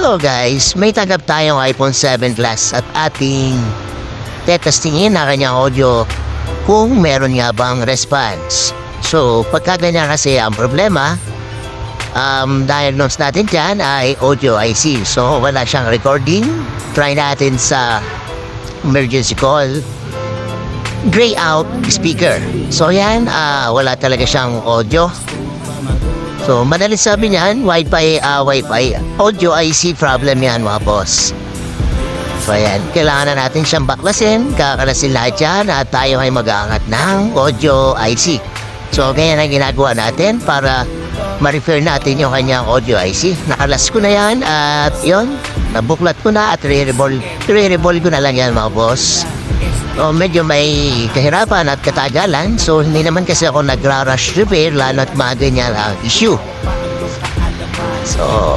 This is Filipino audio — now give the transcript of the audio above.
Hello guys, may tanggap tayong iPhone 7 Plus at ating tetestingin na kanyang audio kung meron nga bang response. So, pagka ganyan kasi ang problema, diagnose natin dyan ay audio IC. So, wala siyang recording. Try natin sa emergency call. Gray out speaker. So, yan, wala talaga siyang audio. So, madaling sabi niyan, Wi-Fi audio IC problem yan mga boss. So, ayan, kailangan na natin siyang baklasin, kakalasin lahat yan at tayo ay mag-aangat ng audio IC. So, ganyan ang ginagawa natin para ma-refer natin yung kanyang audio IC. Nakalas ko na yan at yun, nabuklat ko na at re-revolve ko na lang yan mga boss. So, medyo may kahirapan at katagalan. So, hindi naman kasi ako nagra-rush repair lalo at mga ganyan ang issue. So,